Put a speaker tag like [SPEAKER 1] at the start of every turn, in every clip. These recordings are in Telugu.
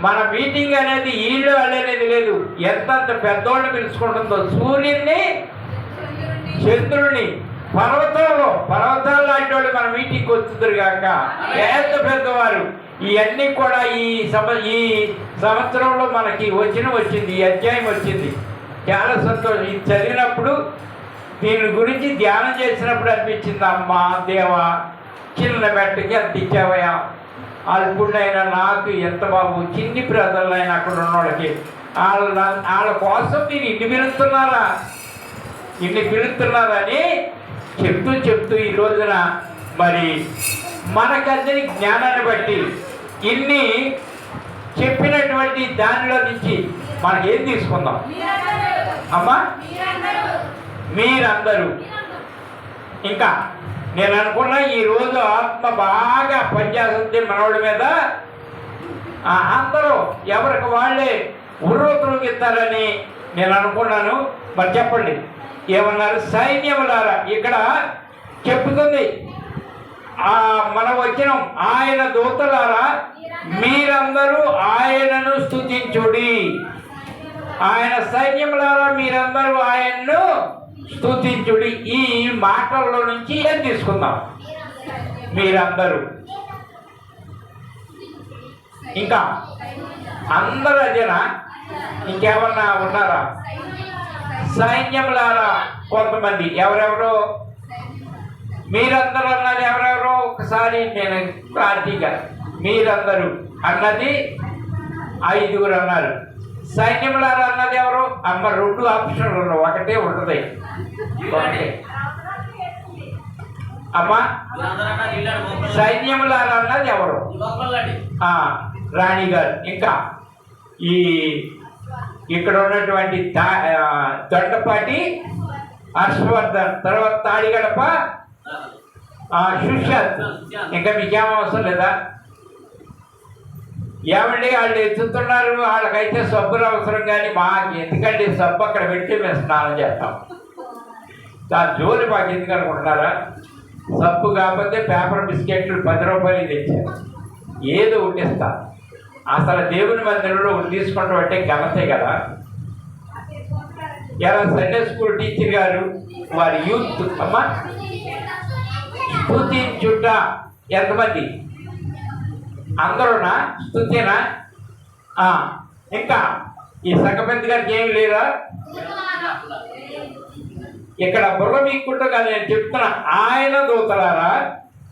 [SPEAKER 1] మన మీటింగ్ అనేది ఈళ్ళు అనేది లేదు. ఎంత పెద్దోళ్ళని పిలుచుకుంటుందో, సూర్యుడిని, చంద్రుడిని, పర్వతాలు లాంటి వాళ్ళు మన మీటింగ్కి వస్తుందరు కాక ఎంత పెద్దవారు. ఇవన్నీ కూడా ఈ సంవత్సరంలో మనకి వచ్చింది, ఈ అధ్యాయం వచ్చింది. చాలా సంతోషం. ఇది చదివినప్పుడు దీని గురించి ధ్యానం చేసినప్పుడు అనిపించింది, అమ్మా దేవా చిన్న మెట్టకి అంత ఇచ్చావయ్యా, అల్పుడైనా నాకు ఎంత బాబు, చిన్ని ప్రజలైనా అక్కడ ఉన్న వాళ్ళకి వాళ్ళ కోసం మీరు ఇన్ని పిలుస్తున్నారని చెప్తూ ఈ రోజున మరి మనకందరి జ్ఞానాన్ని బట్టి ఇన్ని చెప్పినటువంటి దానిలో నుంచి మనకేం తీసుకుందాం అమ్మా? మీరందరూ. ఇంకా నేను అనుకున్నా ఈరోజు ఆత్మ బాగా పనిచేస్తుంది మనవాడి మీద. అందరూ ఎవరికి వాళ్ళే ఉర్రూతులుగిస్తారని నేను అనుకున్నాను. మరి చెప్పండి ఏమన్నారు? సైన్యములారా. ఇక్కడ చెప్తుంది మన వచనం, ఆయన దూతలారా మీరందరూ ఆయనను స్తుతించుడి. ఆయన సైన్యములారా మీరందరూ ఆయన్ను స్తుతించుడి. ఈ మాటల్లో నుంచి ఏం తీసుకుందాం? మీరందరూ. ఇంకా అందరూ అదేనా? ఇంకేమన్నా ఉన్నారా? సైన్యములారా కొంతమంది. ఎవరెవరో మీరందరూ అన్నది ఎవరెవరో ఒకసారి నేను క్లారిటీగా మీరందరూ అన్నది 5 అన్నారు. సైన్యములారా అన్నది ఎవరు? అమ్మ 2 ఆప్షన్లు ఉన్నాయి, ఒకటే ఉంటుంది. అమ్మా సైన్యములారా అన్నది ఎవరు? రాణి గారు. ఇంకా ఇక్కడ ఉన్నటువంటి దొండపాటి హర్షవర్ధన్, తర్వాత తాడిగడప సుశాంత్. ఇంకా మీకేం అవసరం లేదా? ఏమండి వాళ్ళు ఎత్తుతున్నారు, వాళ్ళకైతే సబ్బులు అవసరం, కానీ మాకు ఎందుకంటే సబ్బు అక్కడ పెట్టి మేము స్నానం చేస్తాం. దాని జోలి మాకు ఎందుకు అనుకుంటున్నారా? సబ్బు కాకపోతే పేపర్ బిస్కెట్లు 10 రూపాయలు తెచ్చారు, ఏదో ఉండిస్తా. అసలు దేవుని మందిరంలో తీసుకుంటాం అంటే ఘనతే కదా. ఎలా సండే స్కూల్ టీచర్ గారు వారి యూత్ అమ్మా స్తుతించుట ఎంతమంది? అందరూనా? స్తుతినా? ఇంకా ఈ సంగపెద్ది గారికి ఏమి లేదా? ఇక్కడ బుర్ర మీకుంటూ కాదు నేను చెప్తున్నా. ఆయన దూతలారా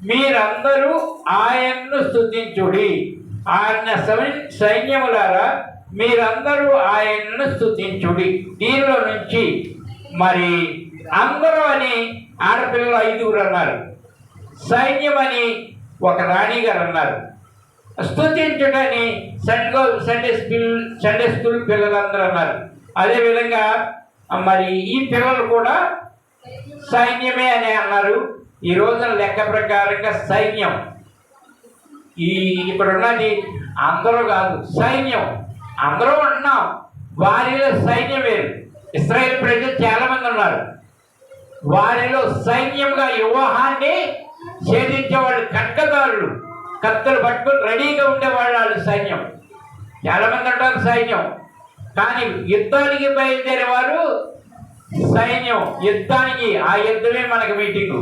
[SPEAKER 1] మీరందరూ ఆయన్ను స్తుతించుడి. ఆయన సైన్యములారా మీరందరూ ఆయన్ను స్తుతించుడి. దీనిలో నుంచి మరి అందరూ అని ఆడపిల్లలు 5 అన్నారు, సైన్యం అని ఒక రాణి గారు అన్నారు, స్తుతించుడని సండే స్కూల్ పిల్లలందరూ అన్నారు. అదేవిధంగా మరి ఈ పిల్లలు కూడా సైన్యమే అని అన్నారు. ఈ రోజున లెక్క ప్రకారంగా సైన్యం ఇప్పుడు ఉన్నది అందరూ కాదు, సైన్యం అందరూ ఉన్నాం. వారిలో సైన్యం వేరు. ఇశ్రాయేల్ ప్రజలు చాలా మంది ఉన్నారు. వారిలో సైన్యంగా వివాహాన్ని ఛేదించేవాళ్ళు, ఖడ్గదారులు, కత్తులు పట్టుకుని రెడీగా ఉండేవాళ్ళు. వాళ్ళు సైన్యం చాలా మంది ఉంటారు సైన్యం. కానీ యుద్ధానికి బయలుదేరే వారు సైన్యం. యుద్ధానికి, ఆ యుద్ధమే మనకి మీటింగు.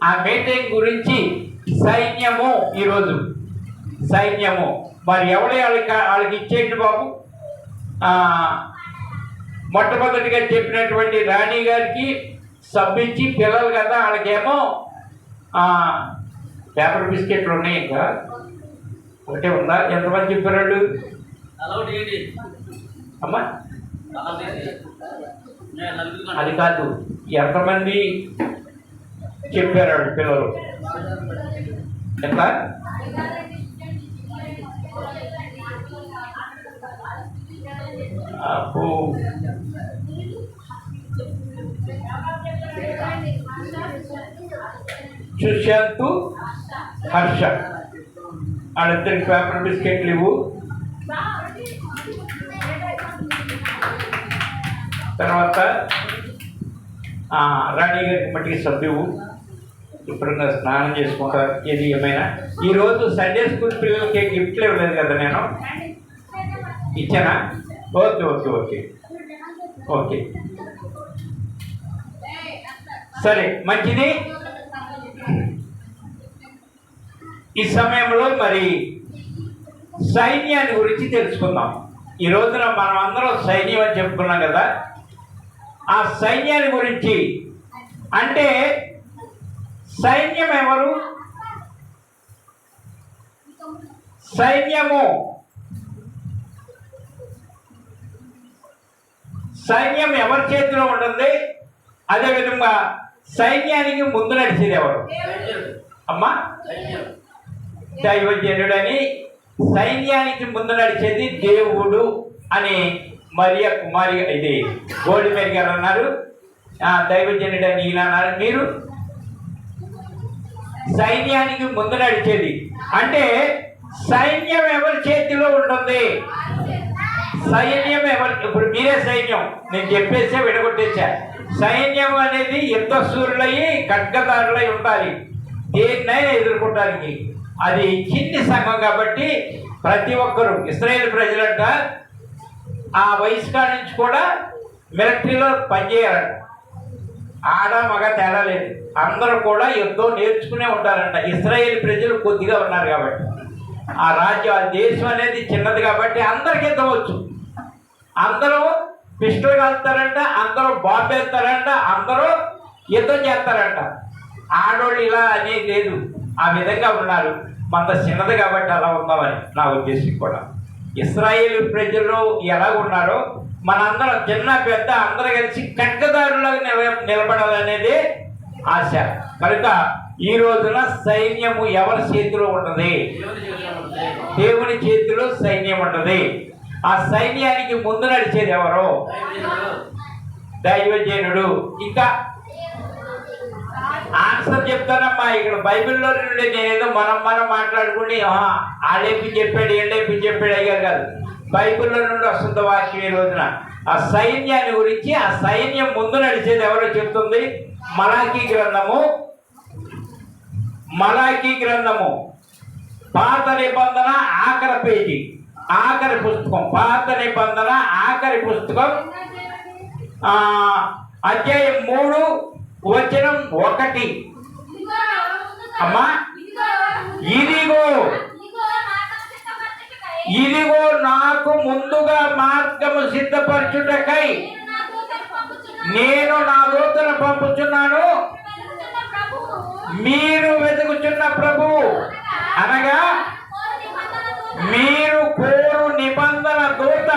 [SPEAKER 1] ఆ మీటింగ్ గురించి సైన్యము. ఈరోజు సైన్యము మరి ఎవడే వాళ్ళకి ఇచ్చేయండి బాబు. మొట్టమొదటిగా చెప్పినటువంటి రాణి గారికి సబ్బిచ్చి, పిల్లలు కదా వాళ్ళకేమో పేపర్ బిస్కెట్లు ఉన్నాయి. ఇంకా ఒకటే ఉందా? ఎంతమంది చెప్పారు అమ్మా? అది కాదు, ఎంతమంది చెప్పారు వాళ్ళు పిల్లలు? ఎంత? సుశాంత్, హర్ష, వాళ్ళిద్దరికి పేపర్ బిస్కెట్లు ఇవ్వు. తర్వాత రాణి గారికి మట్టికి సబ్బు ఇవ్వు. ఇప్పుడు స్నానం చేసుకుంటారు. ఇది ఏమైనా ఈరోజు సండే స్కూల్ పిల్లలకి గిఫ్ట్లు ఇవ్వలేదు కదా నేను, ఇచ్చానా? ఓకే ఓకే ఓకే ఓకే సరే, మంచిది. ఈ సమయంలో మరి సైన్యాన్ని గురించి తెలుసుకుందాం. ఈ రోజున మనం అందరం సైన్యం అని చెప్పుకున్నాం కదా. ఆ సైన్యాన్ని గురించి అంటే సైన్యం ఎవరు? సైన్యం ఎవరి చేతిలో ఉంటుంది? అదేవిధంగా సైన్యానికి ముందు నడిచేది ఎవరు? అమ్మా, దైవజనుడని. సైన్యానికి ముందు నడిచేది దేవుడు అని మరియా కుమారి, ఇది గోల్డిమేర్ గారు అన్నారు. దైవజనుడని ఈయన అన్నారు. మీరు సైన్యానికి ముందు నడిచేది అంటే సైన్యం ఎవరి చేతిలో ఉంటుంది? సైన్యం ఎవరు? ఇప్పుడు మీరే సైన్యం, నేను చెప్పేసే విడగొట్టేసా. సైన్యం అనేది యుద్ధశూరులయ్యి ఖడ్గదారులై ఉండాలి దేన్నైనా ఎదుర్కోవడానికి. అది చిన్ని సంఘం కాబట్టి ప్రతి ఒక్కరూ ఇశ్రాయేలు ప్రజలంట ఆ వయసు కాడి నుంచి కూడా మిలిటరీలో పనిచేయాలంట. ఆడ మగ తేడా లేదు, అందరూ కూడా యుద్ధం నేర్చుకునే ఉంటారంట. ఇశ్రాయేలు ప్రజలు కొద్దిగా ఉన్నారు కాబట్టి ఆ రాజ్యం, ఆ దేశం అనేది చిన్నది కాబట్టి అందరికి యుద్ధం వచ్చు. అందరూ పిస్టల్ కాలుతారంట, అందరూ బాంబు వేస్తారంట, అందరూ యుద్ధం చేస్తారంట. ఆడోళ్ళు ఇలా అనేది లేదు, ఆ విధంగా ఉన్నారు. మన చిన్నది కాబట్టి అలా ఉందామని నా ఉద్దేశం కూడా. ఇశ్రాయేలు ప్రజలు ఎలా ఉన్నారో మనందరం చిన్న పెద్ద అందరూ కలిసి ఖడ్గదారులాగా నిలబడాలనేది ఆశ. కనుక ఈ రోజున సైన్యము ఎవరి చేతిలో ఉంటుంది? దేవుని చేతిలో సైన్యం ఉంటుంది. ఆ సైన్యానికి ముందు నడిచేది ఎవరు? దైవజనుడు. ఇంకా ఆన్సర్ చెప్తానమ్మా. ఇక్కడ బైబిల్లో నుండి నేనేదో మనం మాట్లాడుకుని ఆడేపి చెప్పాడు ఏడేపి చెప్పాడు అయ్యారు కాదు. బైబిల్లో నుండి వస్తుంది వాక్యం ఈ రోజున. ఆ సైన్యాన్ని గురించి, ఆ సైన్యం ముందు నడిచేది ఎవరో చెప్తుంది. మలాకీ గ్రంథము పాత నిబంధన ఆఖరి పేజీ, ఆఖరి పుస్తకం, పాత నిబంధన ఆఖరి పుస్తకం, అధ్యాయం 3:1. అమ్మా, ఇదిగో నాకు ముందుగా మార్గము సిద్ధపరచుటకై నేను నా దూతను పంపుచున్నాను. మీరు వెతుకుచున్న ప్రభువు అనగా మీరు కోరు నిబంధన దూత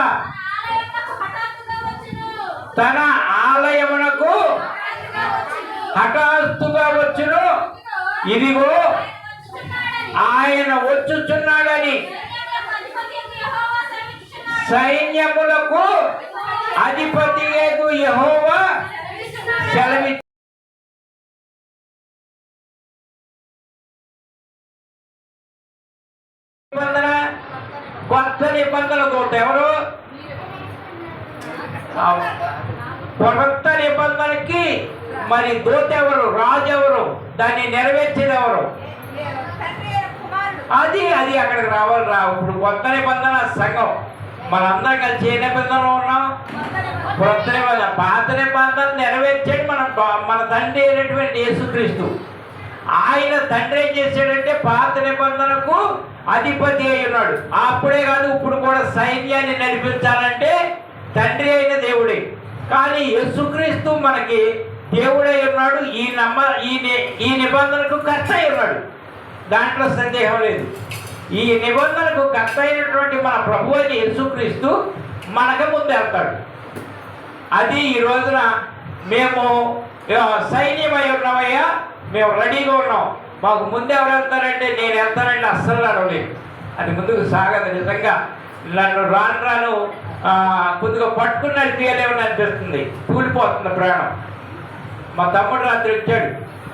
[SPEAKER 1] తన ఆలయమునకు హఠాత్తుగా వచ్చును. ఇదిగో ఆయన వచ్చుచున్నాడని సైన్యములకు అధిపతి యెహోవా సెలవి. నిబంధన, కొత్త నిబంధన దూత ఎవరు? కొత్త నిబంధనకి మరి దూత ఎవరు? రాజు ఎవరు? దాన్ని నెరవేర్చేది ఎవరు? అది అక్కడికి రావాలి. ఇప్పుడు కొత్త నిబంధన సంఘం మనందరం కలిసి ఏ నిబంధనలో ఉన్నాం? కొత్త నిబంధన. పాత నిబంధన నెరవేర్చాడు మన తండ్రి అయినటువంటి యేసుక్రీస్తు. ఆయన తండ్రి ఏం చేశాడంటే పాత నిబంధనకు అధిపతి అయి ఉన్నాడు. అప్పుడే కాదు, ఇప్పుడు కూడా సైన్యాన్ని నడిపించాలంటే తండ్రి అయిన దేవుడే. కానీ యేసుక్రీస్తు మనకి దేవుడై ఉన్నాడు. ఈ నిబంధనకు కర్త అయి ఉన్నాడు, దాంట్లో సందేహం లేదు. ఈ నిబంధనకు కర్త అయినటువంటి మన ప్రభు అయిన యేసుక్రీస్తు మనకు ముందు వెళ్తాడు. అది ఈ రోజున మేము సైన్యమై ఉన్నామయ్యా, మేము రెడీగా ఉన్నాం, మాకు ముందు ఎవరు వెళ్తారంటే నేను వెళ్తానంటే అస్సలు నడవలేదు. అది ముందుకు సాగదు. నిజంగా నన్ను రాను కొద్దిగా పట్టుకుని నడిపియలేమని అనిపిస్తుంది, తూలిపోతుంది ప్రాణం. మా తమ్ముడు రాత్రి వచ్చాడు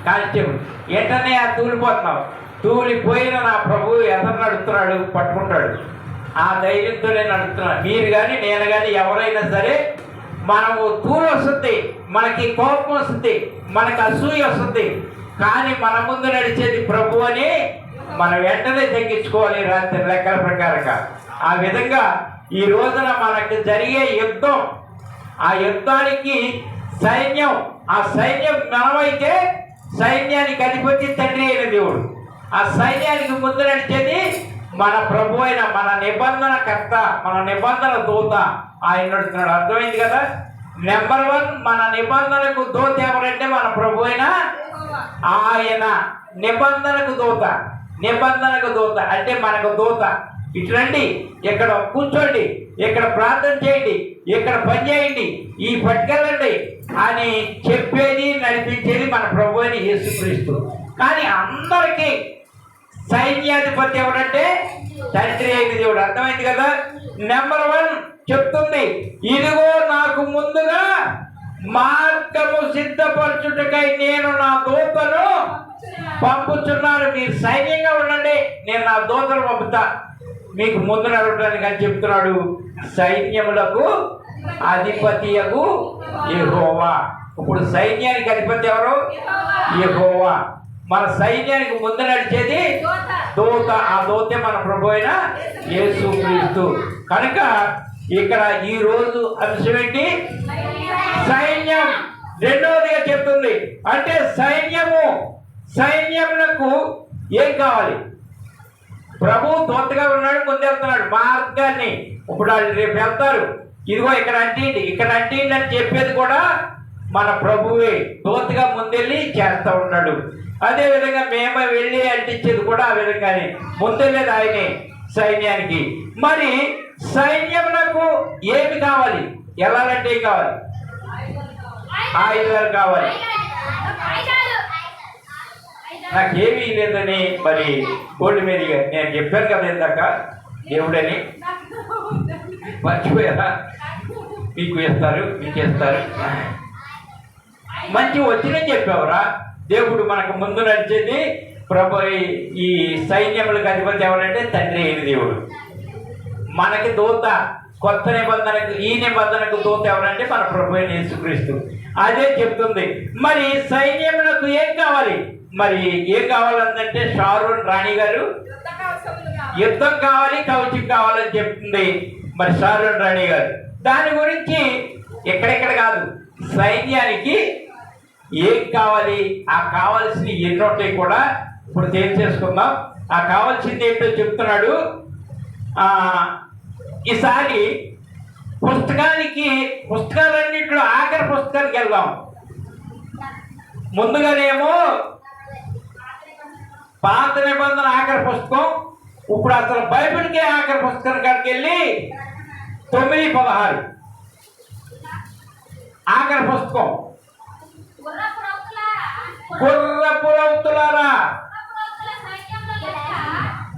[SPEAKER 1] కానిస్టేబుల్, ఏంటనే తూలిపోతున్నావు? తూలిపోయిన నా ప్రభువు ఎదరు నడుస్తున్నాడు, పట్టుకుంటాడు. ఆ ధైర్యంతో నేను నడుస్తున్నాను. మీరు కానీ నేను కానీ ఎవరైనా సరే మనము తూలు వస్తుంది, మనకి కోపం వస్తుంది, మనకి అసూయ వస్తుంది, కానీ మన ముందు నడిచేది ప్రభు అని మనం వెంటనే తగ్గించుకోవాలి రాత్రి లెక్కల ప్రకారంగా. ఆ విధంగా ఈ రోజున మనకు జరిగే యుద్ధం, ఆ యుద్ధానికి సైన్యం, ఆ సైన్యం మనమైతే సైన్యానికి అధిపతి తండ్రి అయిన దేవుడు. ఆ సైన్యానికి ముందు నడిచేది మన ప్రభు అయిన, మన నిబంధన కర్త, మన నిబంధన దూత ఆయన నడుస్తున్నాడు. అర్థమైంది కదా? నెంబర్ 1 మన నిబంధనకు దూత ఎవరంటే మన ప్రభు అయిన ఆయన. నిబంధనకు దూత, నిబంధనకు దూత అంటే మనకు దూత. ఇటు రండి, ఇక్కడ కూర్చోండి, ఇక్కడ ప్రార్థన చేయండి, ఇక్కడ పని చేయండి, ఈ పట్టుకెళ్ళండి అని చెప్పేది నడిపించేది మన ప్రభు అయిన యేసుక్రీస్తు. కానీ అందరికీ సైన్యాధిపతి ఎవరంటే తండ్రి అయిన దేవుడు. అర్థమైంది కదా? నెంబర్ 1 చెప్తుంది, ఇదిగో నాకు ముందుగా మార్గము సిద్ధపరచుటకై నేను నా దూతను పంపుచున్నాను. మీరు సైన్యంగా ఉండండి, నేను నా దూతను పంపుతా మీకు ముందు నడవడానికి అని చెప్తున్నాడు. సైన్యములకు అధిపతియగు యెహోవా. ఇప్పుడు సైన్యానికి అధిపతి ఎవరు? యెహోవా. మన సైన్యానికి ముందు నడిచేది దూత. ఆ దూతే మన ప్రభు అయిన యేసుక్రీస్తు. కనుక ఇక్కడ ఈ రోజు అంశం ఏంటి? సైన్యం. రెండవదిగా చెప్తుంది, అంటే సైన్యములకు ఏం కావాలి? ప్రభు దూతగా ఉన్నాడు, ముందెళ్తున్నాడు మార్గాన్ని. ఇప్పుడు వాళ్ళు రేపు వెళ్తారు, ఇదిగో ఇక్కడ అంటిండి, ఇక్కడ అంటిండి అని చెప్పేది కూడా మన ప్రభువే దూతగా ముందెళ్ళి చేస్తూ ఉన్నాడు. అదేవిధంగా మేము వెళ్ళి అంటించేది కూడా ఆ విధంగానే ముందెళ్ళేది ఆయనే సైన్యానికి. మరి సైన్యములకు ఏమి కావాలి? వెళ్ళాలంటే ఏం కావాలి? ఆయుధాలు కావాలి. నాకేమీ లేదని మరి గోల్డ్ మీద నేను చెప్పాను కదా ఇందాక దేవుడని, మర్చిపోయారా? మీకు ఇస్తారు, మీకు ఇస్తారు. మంచి వచ్చినని చెప్పావురా. దేవుడు మనకు ముందు నడిచేది ప్రభు. ఈ సైన్యములకు అధిపతి ఎవరంటే తండ్రి అయిన దేవుడు. మనకి దూత, కొత్త నిబంధనకు, ఈ నిబంధనకు దూత ఎవరంటే మన ప్రభు అయిన యేసుక్రీస్తు. అదే చెప్తుంది. మరి సైన్యములకు ఏం కావాలి? మరి ఏం కావాలంటే షారోన్ రాణి గారు యుద్ధం కావాలి, కవచం కావాలని చెప్తుంది మరి షారోన్ రాణి గారు. దాని గురించి ఎక్కడెక్కడ కాదు, సైన్యానికి ఏం కావాలి, ఆ కావాల్సిన ఎన్ని ఉంటాయి కూడా ఇప్పుడు తేల్చేసుకుందాం. ఆ కావాల్సింది ఏంటో చెప్తున్నాడు. ఈసారి పుస్తకాలన్నింటిలో ఆఖరి పుస్తకానికి వెళ్దాం. ముందుగానేమో పాత నిబంధన ఆఖరి పుస్తకం, ఇప్పుడు అసలు బైబిల్కే ఆఖరి పుస్తకం కాడికి వెళ్ళి 9:16 ఆఖరి పుస్తకం. గుర్రపు రౌతులారా,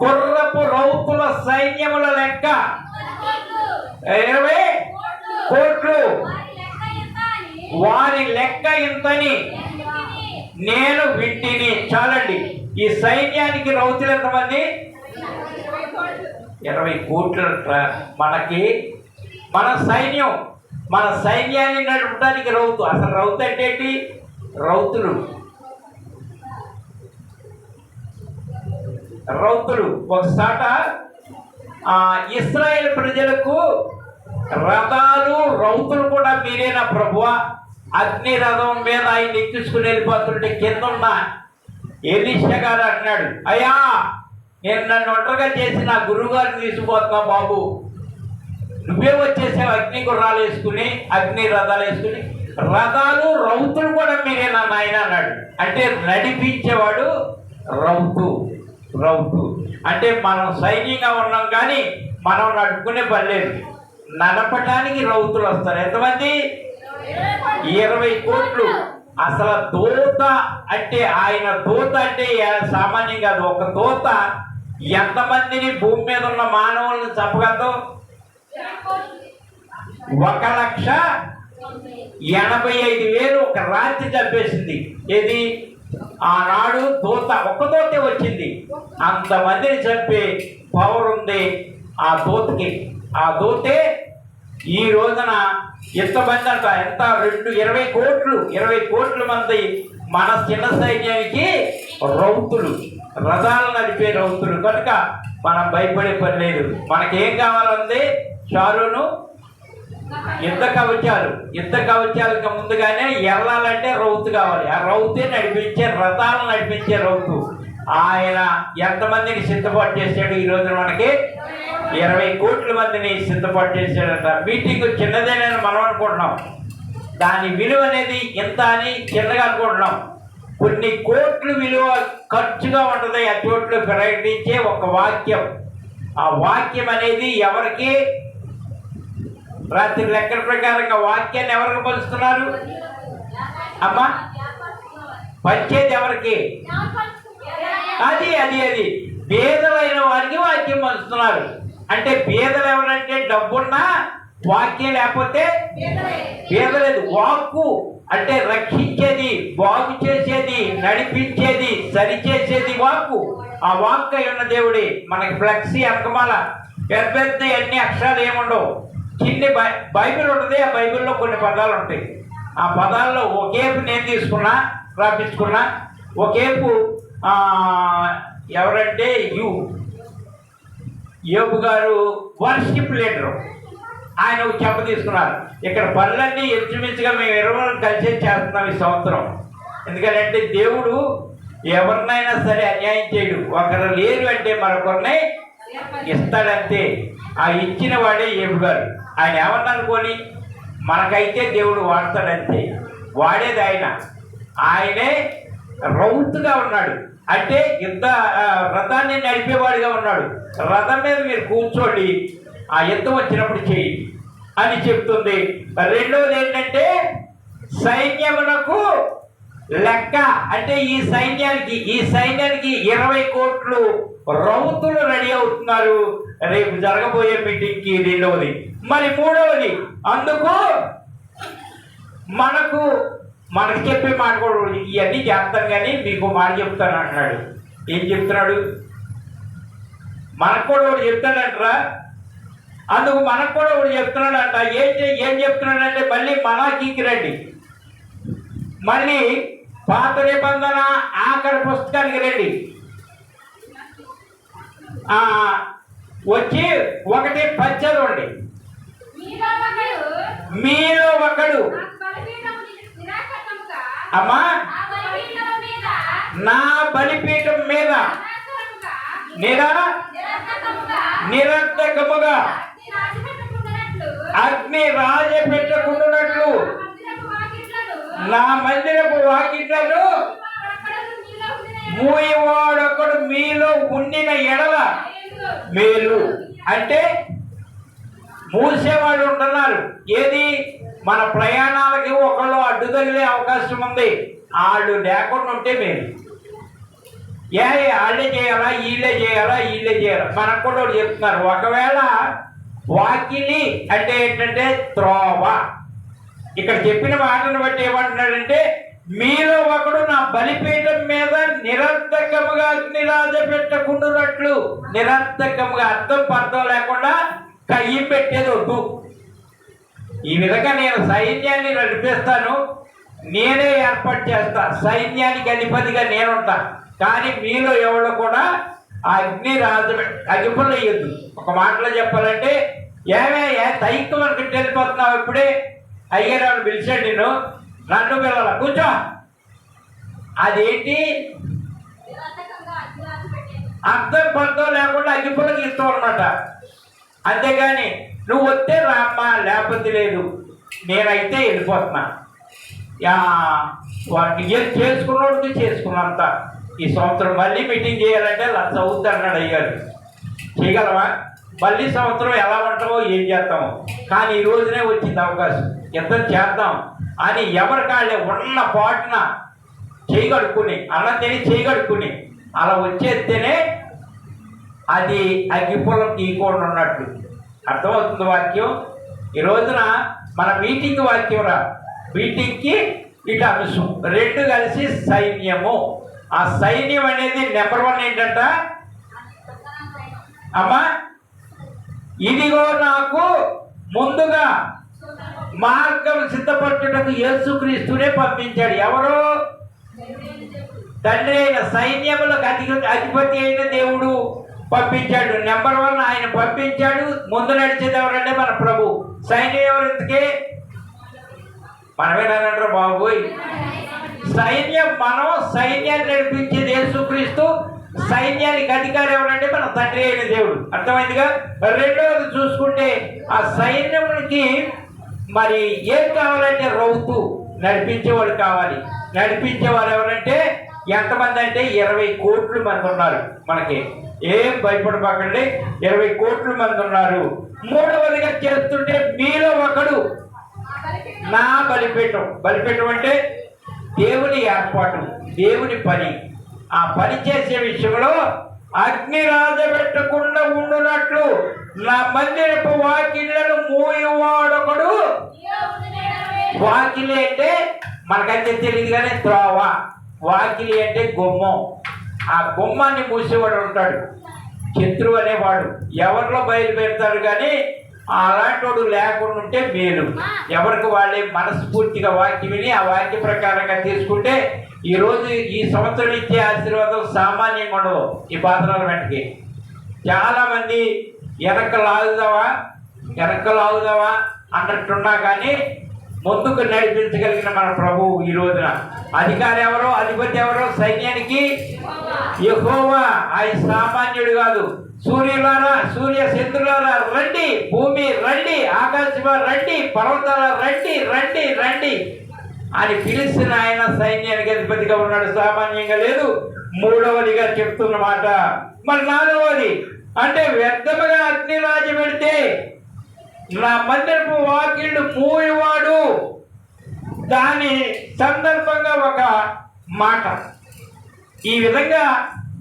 [SPEAKER 1] గుర్రపు రౌతుల సైన్యముల లెక్క 20 కోట్లు, వారి లెక్క ఇంతని నేను వింటిని. చాలండి. ఈ సైన్యానికి రౌతులు ఎంతమంది? 20 కోట్లు. మనకి మన సైన్యం, మన సైన్యాన్ని నడపడానికి రౌతు. అసలు రౌతు అంటే ఏంటి? రౌతులు ఒకసాట ఇశ్రాయేల్ ప్రజలకు రథాలు రౌతులు కూడా మీరేనా ప్రభువా? అగ్ని రథం మీద ఆయన ఎక్కించుకుని వెళ్ళిపోతుంటే కింద ఉన్న ఎలీషా గారు అన్నాడు, అయ్యా నేను నన్ను ఒంటరిగా చేసి నా గురువు గారిని తీసుకుపోతున్నా బాబు, నువ్వే వచ్చేసావు అగ్ని గుర్రాలు వేసుకుని, అగ్ని రథాలు వేసుకుని. రథాలు రౌతులు కూడా మీరేనా నాయన అన్నాడు. అంటే నడిపించేవాడు రౌతు అంటే మనం సైన్యంగా ఉన్నాం కానీ మనం నడుపుకునే పని లేదు, నడపడానికి రౌతులు వస్తారు. ఎంతమంది? 20 కోట్లు. అసలు దూత అంటే ఆయన దూత అంటే సామాన్యం కాదు. ఒక దూత ఎంతమందిని భూమి మీద ఉన్న మానవులను చంపగలదు? 1,85,000 ఒక రాత్రి చంపేసింది. ఏది? ఆనాడు దూత, ఒక్క దూతే వచ్చింది. అంతమందిని చంపే పవర్ ఉంది ఆ దూతకి. ఆ దూతే ఈ రోజున ఎంతమంది అంట, ఎంత 20 కోట్ల మంది మన చిన్న సైన్యానికి రౌతులు, రథాలు నడిపే రౌతులు. కనుక మనం భయపడే పని లేదు. మనకేం కావాలంది? షారూను యుద్ధ కవచాలకు ముందుగానే వెళ్ళాలంటే రౌతు కావాలి. ఆ రౌతే నడిపించే, రథాలను నడిపించే రౌతు. ఆయన ఎంతమందిని సిద్ధపాటు చేశాడు? ఈ రోజున మనకి 20 కోట్ల మందిని సిద్ధపాటు చేశాడట. మీటింగ్ చిన్నదేనని మనం అనుకుంటున్నాం, దాని విలువ అనేది ఎంత అని చిన్నగా అనుకుంటున్నాం. కొన్ని కోట్ల విలువ ఖర్చుగా ఉంటుంది ఆ చోట్లు ప్రకటించే ఒక వాక్యం. ఆ వాక్యం అనేది ఎవరికి? రాత్రి లెక్కల ప్రకారంగా వాక్యాన్ని ఎవరికి పంచుతున్నారు అమ్మా? పంచేది ఎవరికి? అది పేదలైన వారికి వాక్యం పంచుతున్నారు. అంటే పేదలు ఎవరంటే డబ్బున్నా వాక్యం లేకపోతే పేదలేదు. వాక్కు అంటే రక్షించేది, బాగు చేసేది, నడిపించేది, సరిచేసేది వాక్కు. ఆ వాక్కు అయి ఉన్న దేవుడే. మనకి ఫ్లెక్సీ అనకమాల పెద్ద పెద్ద అన్ని అక్షరాలు ఏముండవు, చిన్న బైబిల్ ఉంటుంది. ఆ బైబిల్లో కొన్ని పదాలు ఉంటాయి. ఆ పదాల్లో ఒకేపు నేను తీసుకున్నా, రాపించుకున్నా. ఒకేపు ఎవరంటే యోబు గారు వర్షిప్ లీడరు, ఆయన ఒక చెప్ప తీసుకున్నారు. ఇక్కడ పనులన్నీ ఇంచుమించుగా మేము 20 కలిసి చేస్తున్నాం ఈ సంవత్సరం. ఎందుకంటే దేవుడు ఎవరినైనా సరే అన్యాయం చేయడు. ఒకరు లేరు అంటే మరొకరిని ఇస్తాడంతే. ఆ ఇచ్చిన వాడే యోబు గారు. ఆయన ఏమన్నా అనుకోని మనకైతే దేవుడు వాడతాడంతే. వాడేది ఆయనే రౌతుగా ఉన్నాడు. అంటే యుద్ధ రథాన్ని నడిపేవాడిగా ఉన్నాడు. రథం మీద మీరు కూర్చోండి, ఆ యుద్ధం వచ్చినప్పుడు చేయి అని చెప్తుంది. రెండవది ఏంటంటే సైన్యమునకు లెక్క. అంటే ఈ సైన్యానికి 20 కోట్లు రౌతులు రెడీ అవుతున్నారు రేపు జరగబోయే మీటింగ్కి. రెండవది. మరి మూడవది, అందుకు మనకు చెప్పే మాట కూడా ఇవన్నీ చేస్తాను కానీ మీకు మాట చెప్తాను అంటున్నాడు. ఏం చెప్తున్నాడు? మనకు కూడా ఒకటి చెప్తాడంటరా. అందుకు మనకు కూడా ఒకటి చెప్తున్నాడంట. ఏం చెప్తున్నాడంటే మళ్ళీ మలాకీకి రండి, మళ్ళీ పాత నిబంధన ఆఖరి పుస్తకానికి రండి. వచ్చి 1:10 చదవండి. మీలో ఒకడు అమ్మా నా బలిపీఠం మీద నిరర్ధకముగా అగ్ని రాజపెట్టకుండానట్లు నా మందిరపు వాకిట్లను మూయవాడొకడు మీలో ఉండిన ఎడల మేలు. అంటే మూసేవాళ్ళు ఉంటున్నారు. ఏది? మన ప్రయాణాలకి ఒకళ్ళు అడ్డు తగిలే అవకాశం ఉంది. వాళ్ళు లేకుండా ఉంటే మేలు. వాళ్ళే చేయాలా, వీళ్ళే చేయాలా? మనకు కూడా చెప్తున్నారు. ఒకవేళ వాకిలి అంటే ఏంటంటే త్రోవ. ఇక్కడ చెప్పిన మాటను బట్టి ఏమంటున్నాడంటే మీలో ఒకడు నా బలిపీఠం మీద నిరర్ధకముగా అగ్ని రాజపెట్టకుండానట్లు. నిరర్ధకముగా అర్థం పర్థం లేకుండా కయ్యం పెట్టేది వద్దు. ఈ విధంగా నేను సైన్యాన్ని నడిపిస్తాను, నేనే ఏర్పాటు చేస్తా, సైన్యానికి అధిపతిగా నేనుంటా. కానీ మీలో ఎవరు కూడా అగ్ని అగ్గిపుల్ల వేయద్దు. ఒక మాటలో చెప్పాలంటే తైక్కు మనకి వెళ్ళిపోతున్నావు. ఇప్పుడే అయ్యగారు పిలిచాడు, నన్ను పిల్లల కూర్చో. అదేంటి? అర్థం పర్థం లేకుండా అగ్గిపుల్లకి ఇస్తాం అనమాట. అంతేగాని నువ్వు వస్తే రామ్మా, లేకపోతే లేదు, నేనైతే వెళ్ళిపోతున్నా. వాటిని చేసుకున్నోడికి చేసుకున్నంత. ఈ సంవత్సరం మళ్ళీ మీటింగ్ చేయాలంటే 1,00,000 అవుద్ది అన్నాడు అయ్యారు. చేయగలవా? మళ్ళీ సంవత్సరం ఎలా ఉంటామో ఏం చేస్తామో. కానీ ఈ రోజునే వచ్చింది అవకాశం, యుద్ధం చేద్దాం అని ఎవరికాళ్ళే ఉన్న పాటున చేయగడుక్కుని, అన్నం తిని చేయగడుక్కుని అలా వచ్చేస్తేనే అది అగ్గిపుల్లం తీయకుండా ఉన్నట్లు. అర్థమవుతుంది వాక్యం? ఈ రోజున మన మీటింగ్ వాక్యం రా. మీటింగ్కి ఇటు అంశం, రెండు కలిసి సైన్యము. ఆ సైన్యం అనేది నెంబర్ 1 ఏంటంట అమ్మా? ఇదిగో నాకు ముందుగా మార్గం సిద్ధపరచుటకు యేసుక్రీస్తునే పంపించాడు. ఎవరు? తండ్రి అయిన సైన్యములకు అధిపతి అయిన దేవుడు పంపించాడు. నెంబర్ 1 ఆయన పంపించాడు. ముందు నడిచేది ఎవరంటే మన ప్రభు. సైన్యం ఎవరింతకే మనమేనంటారు బాబోయ్. సైన్యం మనం సైన్యాన్ని నడిపించేది యేసుక్రీస్తు. సైన్యానికి అధికారి ఎవరంటే మన తండ్రి అయిన దేవుడు. అర్థమైందిగా. రెండవది చూసుకుంటే ఆ సైన్యానికి మరి ఏం కావాలంటే రౌతు నడిపించేవాడు కావాలి. నడిపించేవారు ఎవరంటే ఎంతమంది అంటే 20 కోట్ల మంది ఉన్నారు. మనకి ఏం భయపడబాకండి, 20 కోట్ల మంది ఉన్నారు. మూడవదిగా చేస్తుంటే మీలో ఒకడు నా బలిపీఠం. బలిపీఠం అంటే దేవుని ఏర్పాటు, దేవుని పని. ఆ పని చేసే విషయంలో అగ్ని రాజబెట్టకుండా ఉండునట్లు నా మందిరపు వాకిళ్లను మూయవాడొకడు. వాకిలి అంటే మనకైతే తెలియదు కానీ త్రోవ. వాకిలి అంటే గుమ్మం. ఆ గుమ్మాన్ని మూసేవాడు ఉంటాడు, శత్రువు అనేవాడు. ఎవరిలో బయలుపెడతాడు కానీ అలాంటి వాడు లేకుండా ఉంటే మేలు. ఎవరికి వాళ్ళే మనస్ఫూర్తిగా వాక్యం విని ఆ వాక్య ప్రకారంగా తీసుకుంటే ఈరోజు ఈ సంవత్సరం ఇచ్చే ఆశీర్వాదం సామాన్యంగా ఉండవు. ఈ పాత్రల వెంటకి చాలామంది వెనక్కి లాగుదావా అన్నట్టున్నా కానీ ముందుకు నడిపించగలిగిన మన ప్రభువు ఈ రోజున అధికారి ఎవరో, అధిపతి ఎవరో, సైన్యానికి యెహోవా. ఆయన సామాన్యుడు కాదు. సూర్యులారా, సూర్య చంద్రులారా రండి, భూమి రండి, ఆకాశమా రండి, పర్వతాల రండి రండి రండి అని పిలిచిన ఆయన సైన్యానికి అధిపతిగా ఉన్నాడు, సామాన్యంగా లేదు. మూడవదిగా చెప్తున్నమాట. మరి నాలుగవది అంటే వ్యర్థముగా అగ్ని రాజు పెడితే నా మందిరపు వాకిళ్ళు మూయవాడు. దాని సందర్భంగా ఒక మాట ఈ విధంగా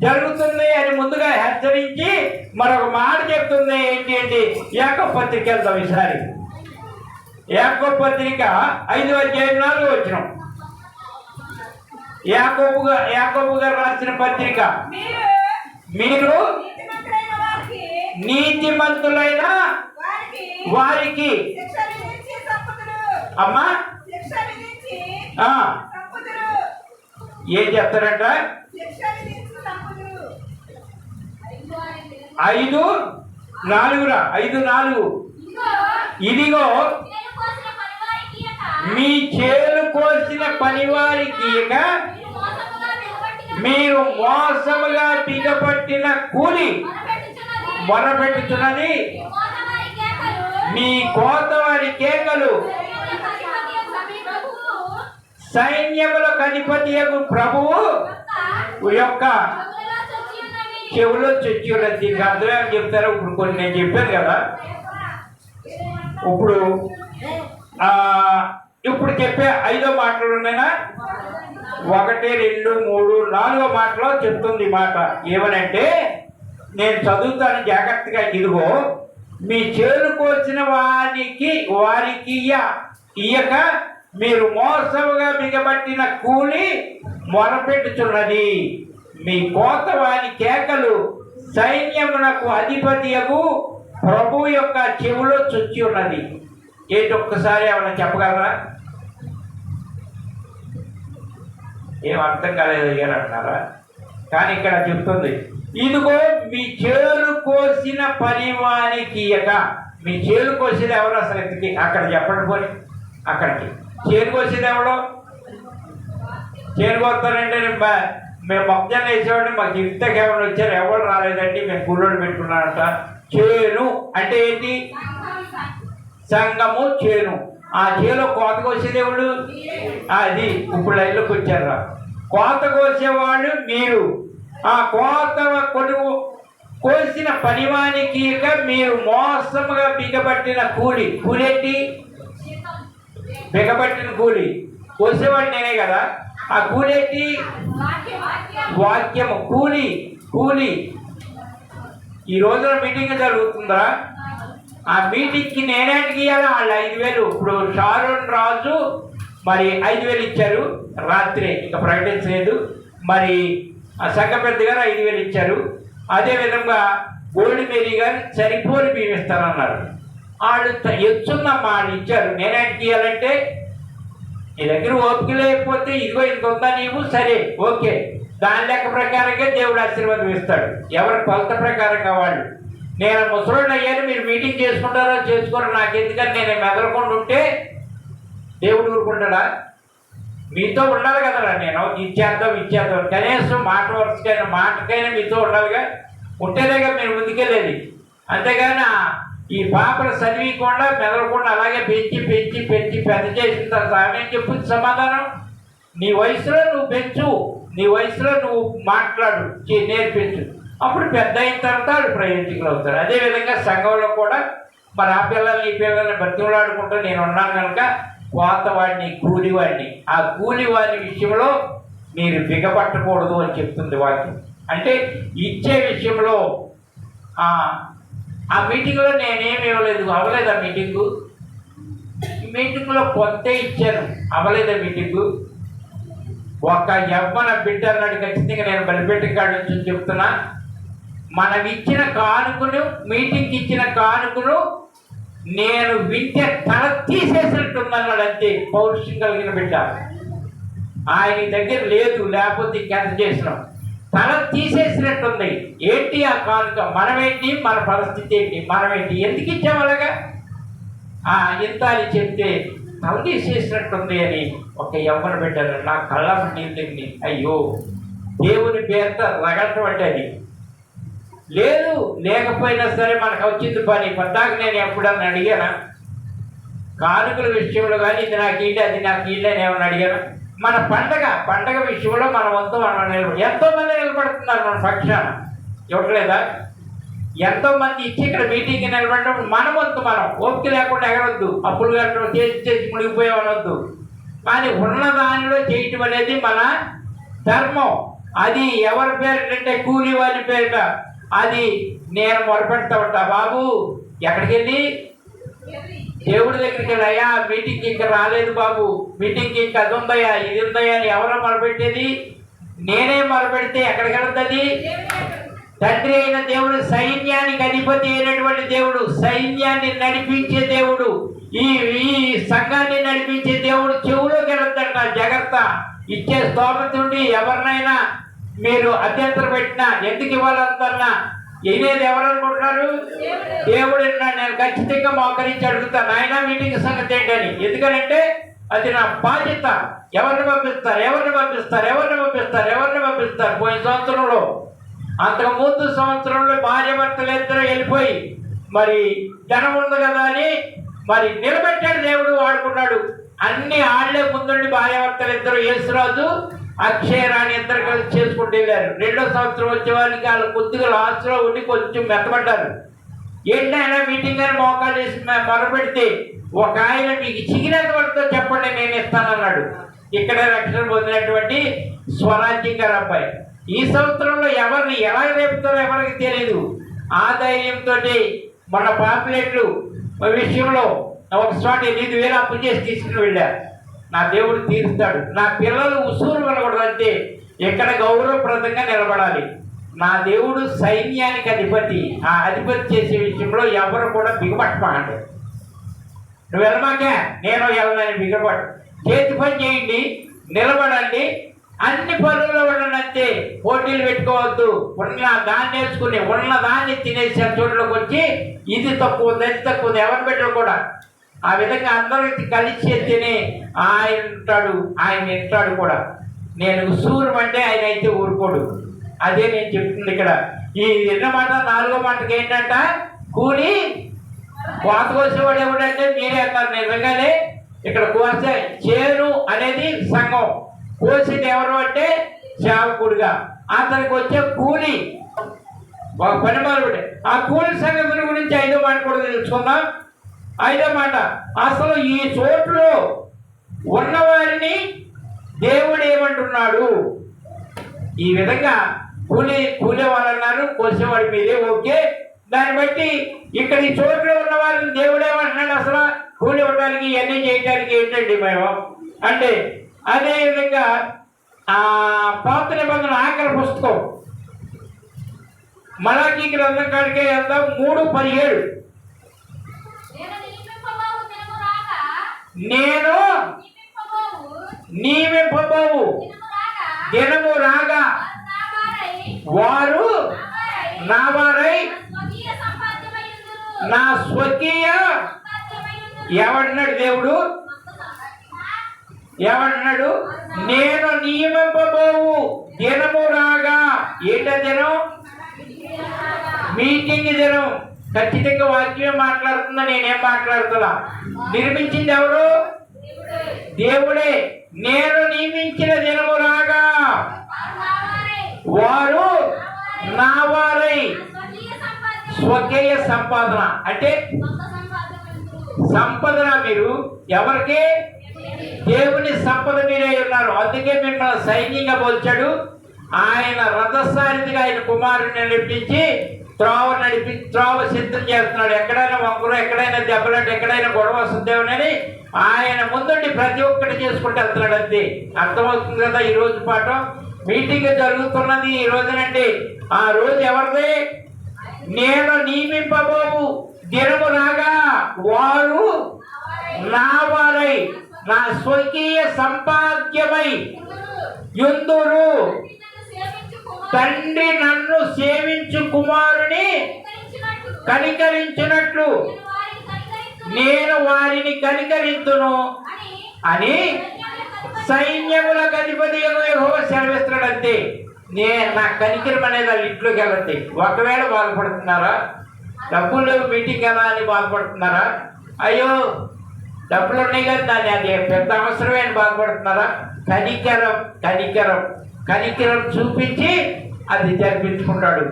[SPEAKER 1] జరుగుతుంది అని ముందుగా హెచ్చరించి మరొక మాట చెప్తుంది. ఏంటి అంటే యాకోబు పత్రిక వెళ్తాం. ఈసారి యాకోబు పత్రిక 5:4 యాకోబు గారు రాసిన పత్రిక. మీరు నీతిమంతులైన వారికి అమ్మా ఏం చెప్తారంట? 5:4 ఇదిగో మీ చేలు కోసిన పనివారికి మీరు మోసముగా బిగపట్టిన కూలి మొరపెట్టుచున్నది. మీ కోతవారి కేకలు సైన్యములకు అధిపతియగు ప్రభువు యొక్క చెవులో చొచ్చి ఉన్నది. దీనికి అర్థం ఏమని చెప్తారో ఇప్పుడు కొన్ని నేను చెప్పాను కదా. ఇప్పుడు చెప్పే 5వ మాటలు ఉన్నాయినా 1, 2, 3, 4వ మాటలో చెప్తుంది మాట. ఏమనంటే నేను చదువుతాను జాగ్రత్తగా. ఇదిగో మీ చేలు కోసిన వారికి ఇయ్యక మీరు మోసముగా బిగబట్టిన కూలి మొరపెట్టుచున్నది. మీ కోతవాని కేకలు సైన్యమునకు అధిపతియగు ప్రభు యొక్క చెవులో చొచ్చి ఉన్నది. ఏంటి ఒక్కసారి ఏమన్నా చెప్పగలరా? ఏం అర్థం కాలేదు అంటున్నారా? కానీ ఇక్కడ చెప్తుంది ఇదిగో మీ చేలు కోసిన పనివానికి ఇయ్యక. మీ చేలు కోసేది ఎవరు అసలు? ఇంతకి అక్కడ చెప్పండి. పోని అక్కడికి చేను కోసేది ఎవడో? చేను కోస్తారంటే మేము మొక్కజొన్న వేసేవాడిని, మాకు ఇంతకు ఎవరు వచ్చారు, ఎవరు రాలేదండి, మేము కూలోడు పెట్టుకున్నారంట. చేను అంటే ఏంటి? సంఘము చేను. ఆ చేలో కోత కోసేది ఎవడు? అది ఇప్పుడు లైన్లోకి వచ్చారా. కోత కోసేవాళ్ళు మీరు. ఆ కోత కొడుకు కోసిన పనివానికి మీరు మోసముగా బిగబట్టిన కూలి. కూలేంటి? బిగబట్టిన కూలి. కోసేవాడు నేనే కదా. ఆ కూలేంటి? వాక్యము. కూలి. ఈ రోజున మీటింగ్ జరుగుతుందా? ఆ మీటింగ్కి నేనేంటికి ఇవ్వాలి? వాళ్ళు 5,000. ఇప్పుడు షారోన్ రాజు మరి 5,000 ఇచ్చారు రాత్రి, ఇంకా ప్రకటించలేదు. మరి ఆ సంఘ పెద్ద గారు 5,000 ఇచ్చారు. అదేవిధంగా గోల్డ్ మేరీ గారు సరిపోని బియ్యం ఇస్తానన్నారు. వాళ్ళు ఎచ్చుందమ్మా వాళ్ళు ఇచ్చారు. నేనేంటికి ఇవ్వాలంటే నీ దగ్గర ఓపిక లేకపోతే ఇదిగో ఇంత ఉందా నీవు, సరే ఓకే, దాని లెక్క ప్రకారంగా దేవుడు ఆశీర్వాదం ఇస్తాడు. ఎవరి కొలత ప్రకారంగా వాళ్ళు. నేను ముసలోడిని అయ్యాను, మీరు మీటింగ్ చేసుకుంటారో చేసుకోరో నాకు ఎందుకని నేను మెదలకుండా ఉంటే దేవుడు ఊరుకుంటాడా? మీతో ఉండాలి కదరా. నేను ఇచ్చేద్దాం కనీసం మాటకైనా మీతో ఉండాలిగా. ఉంటేనేగా మీరు ముందుకెళ్ళేది. అంతేగాని ఈ పాపను చదివికుండా మెదలకుండా అలాగే పెంచి పెద్ద చేసిన తర్వాత ఆమె చెప్పు సమాధానం. నీ వయసులో నువ్వు పెంచు, నీ వయసులో నువ్వు మాట్లాడు, నేర్పించు. అప్పుడు పెద్ద అయిన తర్వాత వాళ్ళు ప్రయోజకులు అవుతారు. అదేవిధంగా సంఘంలో కూడా మరి ఆ పిల్లల్ని ఈ పిల్లల్ని బతిమలాడుకుంటూ నేను ఉన్నాను కనుక కోతవాడిని కూలివాడిని, ఆ కూలివాడి విషయంలో మీరు బిగపట్టకూడదు అని చెప్తుంది వాక్యం. అంటే ఇచ్చే విషయంలో ఆ మీటింగ్లో నేనేమి ఇవ్వలేదు, అవ్వలేదు. ఆ మీటింగ్లో కొంత ఇచ్చాను, అవ్వలేదు. ఆ మీటింగు ఒక యవ్వన బిడ్డ అన్నాడు. ఖచ్చితంగా నేను బలిపెట్టి కాడ నుంచి చెప్తున్నా, మనం ఇచ్చిన కానుకను, మీటింగ్కి ఇచ్చిన కానుకను నేను వింటే తల తీసేసినట్టుందన్నాడు. అంతే పౌరుషం కలిగిన బిడ్డ. ఆయన దగ్గర లేదు, లేకపోతే ఇంకెంత చేసినాం. తల తీసేసినట్టుంది. ఏంటి ఆ కానుక? మనమేంటి, మన పరిస్థితి ఏంటి, మనమేంటి, ఎందుకు ఇచ్చాం అలాగా? ఇంత అని చెప్తే తల తీసేసినట్టుంది అని ఒక యవ్వన బిడ్డను నా కళ్ళ నీళ్ళని. అయ్యో, దేవుని పేరుతో రగటం అంటే అది లేదు. లేకపోయినా సరే మనకు వచ్చింది పని. పద్దాక నేను ఎప్పుడన్నా అడిగానా? కానుకల విషయంలో కానీ ఇది నాకు ఇల్లు, అది నాకు ఇల్లు అని ఏమన్నా అడిగానా? మన పండగ విషయంలో మన వంతు మనం ఎంతోమంది నిలబడుతున్నారు మన పక్షాన, ఇవ్వట్లేదా? ఎంతోమంది ఇచ్చి ఇక్కడ మీటింగ్కి నిలబడటం మన వంతు మనం ఓపిక లేకుండా ఎగరొద్దు, అప్పులు కట్టడం చేసి మునిగిపోయామనొద్దు. కానీ ఉన్న దానిలో చేయటం అనేది మన ధర్మం. అది ఎవరి పేరిటంటే కూలి వాళ్ళ పేరిట. అది నేను మొరపెడతా ఉంటా, బాబు ఎక్కడికి వెళ్ళి దేవుడి దగ్గరికి వెళ్ళాయా, మీటింగ్కి ఇంకా రాలేదు బాబు, మీటింగ్కి ఇంకా అది ఉందయ్యా, ఇది ఉందయ్యా అని ఎవరో మొరపెట్టేది? నేనే మొరపెడితే ఎక్కడికి వెళ్తుంది? తండ్రి అయిన దేవుడు, సైన్యానికి అధిపతి అయినటువంటి దేవుడు, సైన్యాన్ని నడిపించే దేవుడు, ఈ సంఘాన్ని నడిపించే దేవుడు చెవులోకి వెళ్తాడ. జాగ్రత్త. ఇచ్చే స్తోమత ఉండి ఎవరినైనా మీరు అభ్యంతరం పెట్టినా, ఎందుకు ఇవ్వాలంటున్నా, వినేది ఎవరనుకుంటున్నారు? దేవుడు. నేను ఖచ్చితంగా మోకరించి అడుగుతాను, ఆయన మీటింగ్ సంగతి ఏంటని. ఎందుకంటే అది నా బాధ్యత. ఎవరిని పంపిస్తారు? పోయిన సంవత్సరంలో, అంతకు ముందు సంవత్సరంలో భార్య భర్తలు ఇద్దరు వెళ్ళిపోయి మరి ధనం ఉంది కదా అని మరి నిలబెట్టాడు దేవుడు, వాడుకున్నాడు. అన్ని ఆళ్లే ముందుండి భార్య భర్తలు ఇద్దరు, యేసురాజు అక్షయరాణి ఇద్దరు కలిసి చేసుకుంటూ వెళ్ళారు. రెండో సంవత్సరం వచ్చే వాళ్ళకి వాళ్ళు కొద్దిగా లాస్ట్లో ఉండి కొంచెం మెత్తబడ్డారు. ఏంటైనా మీటింగ్ అని మోకాలు వేసి మొదలుపెడితే ఒక ఆయన మీకు చిగినంత వరకుతో చెప్పండి నేను ఇస్తానన్నాడు. ఇక్కడే రక్షణ పొందినటువంటి స్వరాజ్యం గారు అబ్బాయి. ఈ సంవత్సరంలో ఎవరిని ఎలా రేపుతారో ఎవరికి తెలియదు. ఆ ధైర్యంతో మన పాంప్లెట్లు విషయంలో ఒక చోట 8,000 అప్పు చేసి తీసుకుని వెళ్ళారు. నా దేవుడు తీరుస్తాడు. నా పిల్లలు ఉసూరు వెళ్ళకూడదంటే ఇక్కడ గౌరవప్రదంగా నిలబడాలి. నా దేవుడు సైన్యానికి అధిపతి. ఆ అధిపతి చేసే విషయంలో ఎవరు కూడా బిగపట్టమాకండి. నువ్వు వెళ్ళమాకే, నేను వెళ్ళనని బిగపట్టు. చేతి పని చేయండి, నిలబడండి, అన్ని పనుల్లో ఉండనంతే. పోటీలు పెట్టుకోవద్దు. ఉన్న దాన్ని నేర్చుకుని ఉన్న దాన్ని తినేసే చోట్లోకి వచ్చి ఇది తక్కువ ఉంది, అది తక్కువ ఉంది ఎవరిని పెట్టరు కూడా. ఆ విధంగా అందరికి కలిసి తిని ఆయన వింటాడు కూడా. నేను ఉసూరు అంటే ఆయన అయితే ఊరుకోడు. అదే నేను చెప్తుంది ఇక్కడ. ఈ 2వ మాట 4వ మాటకి ఏంటంట, కూలి కోత కోసేవాడు ఎవడంటే మీరే అన్నారు. నిజంగానే ఇక్కడ కోసే చేను అనేది సంఘం, కోసేది ఎవరు అంటే సేవకుడుగా, అతనికి వచ్చే కూలి ఒక పనిమాలుడే. ఆ కూలి సంగతుల గురించి 5వ మాట కూడా తెలుసుకుందాం. 5వ మాట, అసలు ఈ చోట్లో ఉన్నవారిని దేవుడు ఏమంటున్నాడు? ఈ విధంగా కూలేవాళ్ళు అన్నారు, కోసేవాడు మీరే, ఓకే. దాన్ని బట్టి ఇక్కడ ఈ చోట్లో ఉన్న వారిని దేవుడు ఏమంటున్నాడు? అసలు కూలి ఇవ్వడానికి ఇవన్నీ చేయడానికి ఏంటండి మేము అంటే, అదేవిధంగా పాత నిబంధన ఆఖరి పుస్తకం మలాకీ గ్రంథం కాడికే వెళ్దాం. 3:17 నేను నీవింపబోవు దినము రాగా వారు నా వారై నా స్వకీయ ఏమన్నాడు దేవుడు? ఏమన్నాడు? నేను నియమింపబోవు దినము రాగా. ఏంట దినం? మీటింగ్ దినం. ఖచ్చితంగా వాక్యం మాట్లాడుతున్నా, నేనేం మాట్లాడుతున్నా? నిర్మించింది ఎవరు? దేవుడే. నేను నియమించిన దినము రాగా వారు నా వారై స్వకీయ సంపాదన అంటే సంపదన. మీరు ఎవరికి? దేవుని సంపద మీరే ఉన్నారు. అందుకే మిమ్మల్ని సైన్యంగా పోల్చాడు. ఆయన రథసారిదిగా ఆయన కుమారుని నడిపించి త్రోవ సిద్ధం చేస్తున్నాడు. ఎక్కడైనా వంకులు, ఎక్కడైనా దెబ్బలాంటి, ఎక్కడైనా గొడవ వస్తుందేమోనని ఆయన ముందుండి ప్రతి ఒక్కటి చేసుకుంటూ వెళ్తున్నాడు. అంతే. అర్థమవుతుంది కదా? ఈ రోజు పాఠం మీటింగ్ జరుగుతున్నది ఈ రోజునండి. ఆ రోజు ఎవరిది? నేను నియమింపబోవు దినము రాగా వారు నా వారై నా స్వకీయ సంపాద్యమై యుందురు. తండ్రి నన్ను సేవించు కుమారుని కనికరించినట్లు నేను వారిని కనికరించును అని సైన్యములకు అధిపతి యెహోవా సెలవిస్తున్నాడు. అంతే. నా కనికరం అనేది వాళ్ళ ఇంట్లోకి వెళ్ళండి. ఒకవేళ బాధపడుతున్నారా? డబ్బులు లేవు మీటింగ్ కదా అని బాధపడుతున్నారా? అయ్యో డబ్బులు ఉన్నాయి కదా దాన్ని అది పెద్ద అవసరమే అని బాధపడుతున్నారా? కనికరం కనికరం కనికరం చూపించి అది జరిపించుకుంటాడు.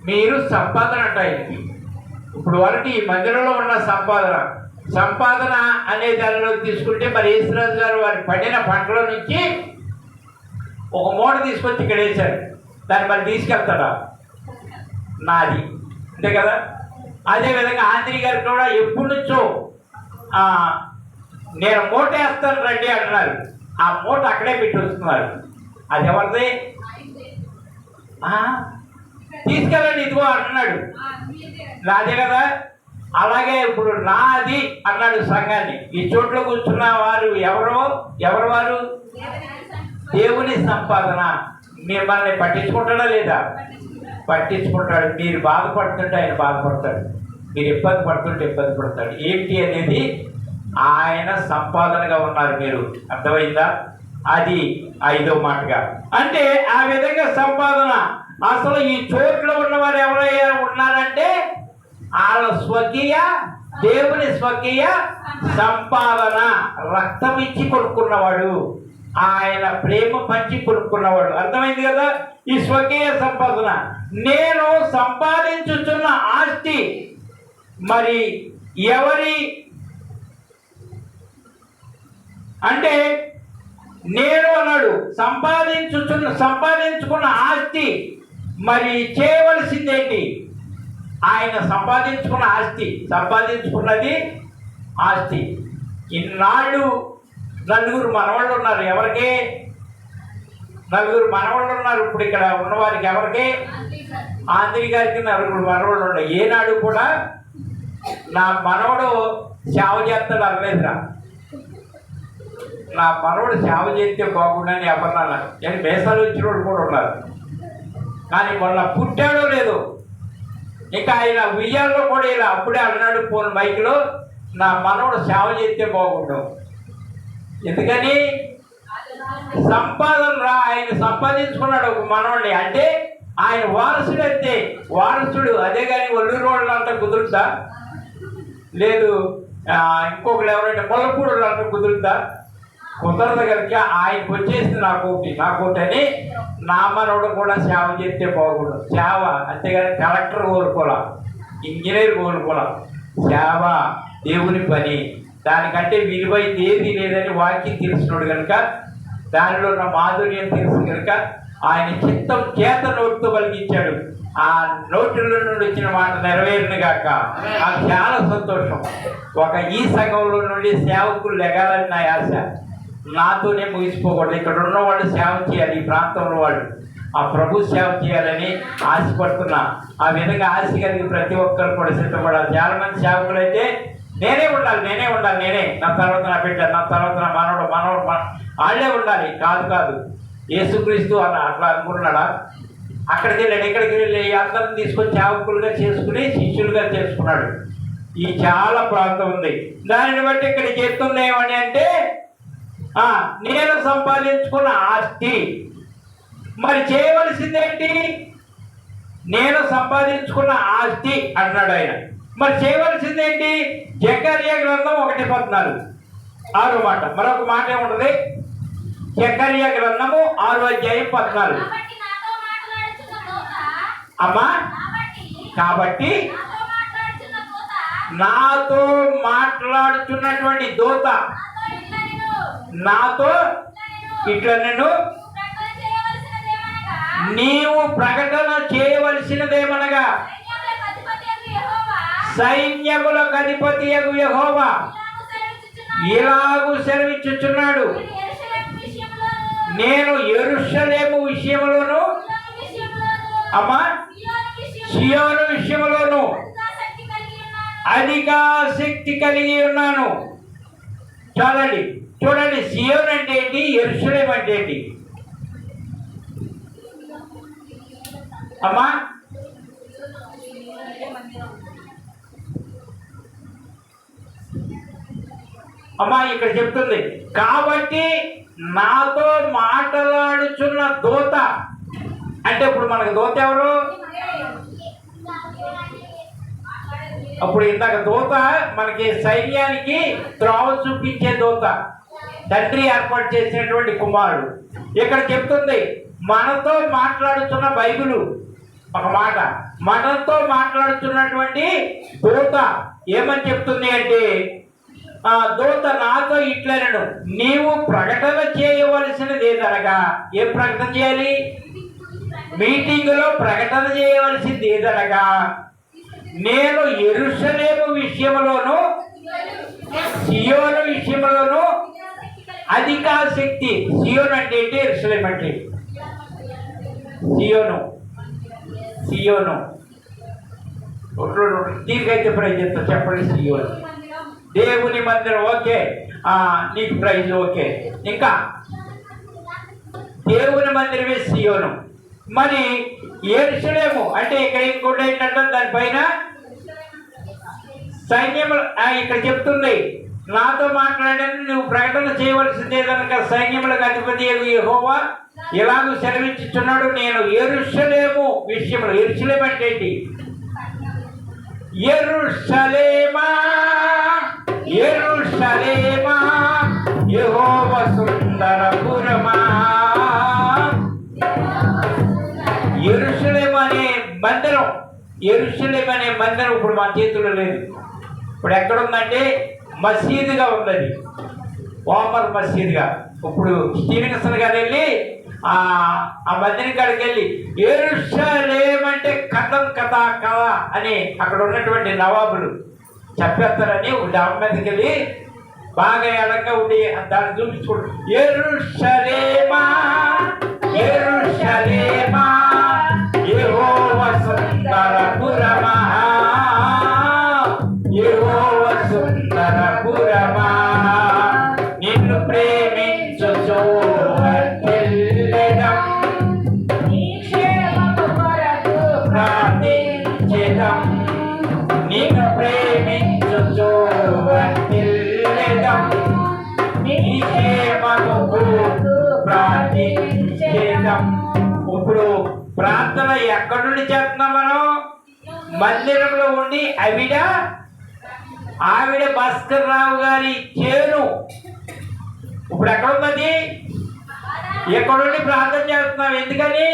[SPEAKER 1] మీరు సంపాదన అంటాయి. ఇప్పుడు వరకు ఈ మందిరంలో ఉన్న సంపాదన అనే దానిలో తీసుకుంటే మరి యేసురాజు గారు వారి పండిన పంటలో నుంచి ఒక మూట తీసుకొచ్చి ఇక్కడ వేశారు. దాన్ని మరి తీసుకెళ్తాడా? నాది. అంతే కదా? అదేవిధంగా ఆంధ్రీ గారు కూడా ఎప్పటి నుంచో నేను మూట వేస్తాను రండి అంటున్నారు. ఆ మూట అక్కడే పెట్టి వస్తున్నారు. అది ఎవరిది? తీసుకెళ్ళండి ఇదిగో అంటున్నాడు. నాదే కదా? అలాగే ఇప్పుడు నాది అన్నాడు సంఘాన్ని. ఈ చోట్ల కూర్చున్న వారు ఎవరు వారు? దేవుని సంపాదన. మిమ్మల్ని పట్టించుకుంటాడా లేదా? పట్టించుకుంటాడు. మీరు బాధపడుతుంటే ఆయన బాధపడతాడు. మీరు ఇబ్బంది పడుతుంటే ఇబ్బంది పడతాడు. ఏంటి అనేది ఆయన సంపాదనగా ఉన్నారు మీరు. అర్థమైందా? అది 5వ మాటగా. అంటే ఆ విధంగా సంపాదన. అసలు ఈ చోట్ల ఉన్నవారు ఎవరైనా ఉన్నారంటే వాళ్ళ స్వకీయ దేవుని స్వకీయ సంపాదన. రక్తం ఇచ్చి కొనుక్కున్నవాడు, ఆయన ప్రేమ పంచి కొనుక్కున్నవాడు. అర్థమైంది కదా? ఈ స్వకీయ సంపాదన. నేను సంపాదించుచున్న ఆస్తి మరి ఎవరి అంటే నేను అన్నాడు సంపాదించుకున్న ఆస్తి మరి చేయవలసిందేంటి? ఆయన సంపాదించుకున్నది ఆస్తి. ఇన్నాళ్ళు 4 మనవాళ్ళు ఉన్నారు. ఎవరికి? 4 మనవాళ్ళు ఉన్నారు. ఇప్పుడు ఇక్కడ ఉన్నవారికి ఎవరికి? ఆంధ్రీ గారికి 4 మనవాళ్ళు ఉన్నాయి. ఏనాడు కూడా నా మనవడు సేవ చేస్తాడు అనలేదురా. నా మనవడు సేవ చేస్తే బాగుండని ఎవరన్నా. నేను మేసాలు వచ్చిన వాళ్ళు కూడా ఉన్నారు. కానీ మొన్న పుట్టాడో లేదో ఇంకా ఆయన ఉయ్యాల్లో కూడా ఇలా అప్పుడే అన్నాడు ఫోన్ మైక్లో, నా మనవడు సేవ చేస్తే బాగుండు. ఎందుకని? సంపాదన ఆయన సంపాదించుకున్నాడు ఒక మనవడిని. అంటే ఆయన వారసుడు. అంతే వారసుడు. అదే కానీ ఒల్లూరు వాళ్ళంతా కుదురుతా? లేదు. ఇంకొకరు ఎవరైనా ముల్లపూడి వాళ్ళంతా కుదురుతా? కుదరదు కనుక ఆయనకు వచ్చేసింది నాకోటి అని నా మనవడు కూడా సేవ చేస్తే బాగుండు. సేవ అంతేగాని కలెక్టర్ కోరుకోలా, ఇంజనీర్ కోరుకోలా. సేవ దేవుని పని. దానికంటే విలువైంది ఏది లేదని వాక్యం తెలుసున్నాడు కనుక, దానిలో ఉన్న మాధుర్యం తెలుసు కనుక ఆయన చిత్తం చేత నోటితో కలిగించాడు. ఆ నోటిలో నుండి వచ్చిన మాట నెరవేరును గాక. నాకు చాలా సంతోషం. ఈ సంఘంలో నుండి సేవకులు లెగాలని నా ఆశ. నాతోనే ముగిసిపోకూడదు. ఇక్కడ ఉన్న వాళ్ళు సేవ చేయాలి. ఈ ప్రాంతంలో వాళ్ళు ఆ ప్రభు సేవ చేయాలని ఆశపడుతున్నా. ఆ విధంగా ఆశ కలిగి ప్రతి ఒక్కరు కూడా సిద్ధపడాలి. చాలా మంది సేవకులు అయితే నేనే ఉండాలి. నా తర్వాత నా బిడ్డ, నా తర్వాత నా మనవడు వాళ్ళే ఉండాలి. కాదు యేసుక్రీస్తు అట్లా అనుకుంటున్నాడా? అక్కడికి వెళ్ళాడు. ఇక్కడికి వెళ్ళి అందరిని తీసుకొని సేవకులుగా చేసుకుని శిష్యులుగా చేసుకున్నాడు. ఈ చాలా ప్రాంతం ఉంది. దానిని బట్టి ఇక్కడ చెప్తుంది ఏమని అంటే నేను సంపాదించుకున్న ఆస్తి. మరి చేయవలసిందేంటి? నేను సంపాదించుకున్న ఆస్తి అన్నాడు ఆయన. మరి చేయవలసిందేంటి? జకర్యా గ్రంథం 1:14 6 మాట. మరొక మాట ఏముంటది? జకర్యా గ్రంథము 6:14. అమ్మా, కాబట్టి నాతో మాట్లాడుతున్నటువంటి దూత నాతో ఇట్లా నేను నీవు ప్రకటన చేయవలసినదేమనగా సైన్యములకు అధిపతియగు యెహోవా ఇలాగు సెలవిచ్చుచున్నాడు, నేను యెరూషలేము విషయంలోను అమ్మా సియోను విషయంలోను అధిక శక్తి కలిగి ఉన్నాను. చూడండి, సియోన్ అంటే ఏంటి? యెరూషలేము అంటే ఏంటి అమ్మా? అమ్మా ఇక్కడ చెప్తుంది, కాబట్టి నాతో మాట్లాడుచున్న దూత అంటే ఇప్పుడు మనకు దూత ఎవరు? అప్పుడు ఇందాక దూత మనకి సైన్యానికి త్రోవ చూపించే దూత, తండ్రి ఏర్పాటు చేసినటువంటి కుమారుడు. ఇక్కడ చెప్తుంది మనతో మాట్లాడుతున్న బైబిలు ఒక మాట, మనతో మాట్లాడుతున్నటువంటి దూత ఏమని చెప్తుంది అంటే దూత నాతో ఇట్లనను, నీవు ప్రకటన చేయవలసినది ఏదనగా. ఏం ప్రకటన చేయాలి? మీటింగులో ప్రకటన చేయవలసింది ఏదనగా నేను యెరూషలేము విషయంలోను సియోను విషయంలోను అధిక శక్తి. సియోను అంటే ఏంటి? యెరూషలేము అంటే సియోను దీనికైతే ప్రైజ్ చెప్తా. చెప్పండి, సియోను దేవుని మందిరం. ఓకే, నీకు ప్రైజ్. ఓకే, ఇంకా దేవుని మందిరమే సియోను. మరి యెరూషలేము అంటే ఇక్కడ ఇంకోటి ఏంటంటే దానిపైన సైన్యములు. ఇక్కడ చెప్తుంది నాతో మాట్లాడని నువ్వు ప్రకటన చేయవలసిందే కనుక సైన్యములకు అధిపతి యెహోవా ఎలాగూ సెలవిచ్చుచున్నాడు, నేను యెరూషలేము విషయంలో. యెరూషలేము అంటే ఏంటి? యెరూషలేమా యెరూషలేమా యెహోవా సుందరపురమా. యెరూషలేము అనే మందిరం, యెరూషలేము అనే మందిరం ఇప్పుడు మన చేతుల్లో లేదు. ఇప్పుడు ఎక్కడుందంటే మసీదుగా ఉందని, ఓమర్ మసీదుగా. ఇప్పుడు స్టీవెన్సన్ గారు వెళ్ళి ఆ మందిరం కాడికి వెళ్ళి యెరూషలేము అంటే కథ అని అక్కడ ఉన్నటువంటి నవాబులు చెప్పేస్తారని ఒక డాబా మీదకి వెళ్ళి బాగా ఎడంగా ఉండి దాన్ని చూపించుకుంటారు. యెరూషలేమా యెరూషలేమా యెహోవా సుందరపురమా యెహోవా సుందరపురమా నిన్ను ప్రేమించుచు వర్ధిల్లెదం నీ క్షేమము కొరకు ప్రార్థించెదం. నిన్ను ప్రేమించుచు వర్ధిల్లెదం నీ క్షేమము కొరకు ప్రార్థించెదం. ఇప్పుడు ప్రార్థన ఎక్కడి నుండి చేస్తున్నాం మనం? మందిరంలో ఉండి ఆవిడ భాస్కర్ రావు గారి చేను ఇప్పుడు ఎక్కడున్నది? ఎక్కడుండి ప్రార్థన చేస్తున్నాం. ఎందుకని?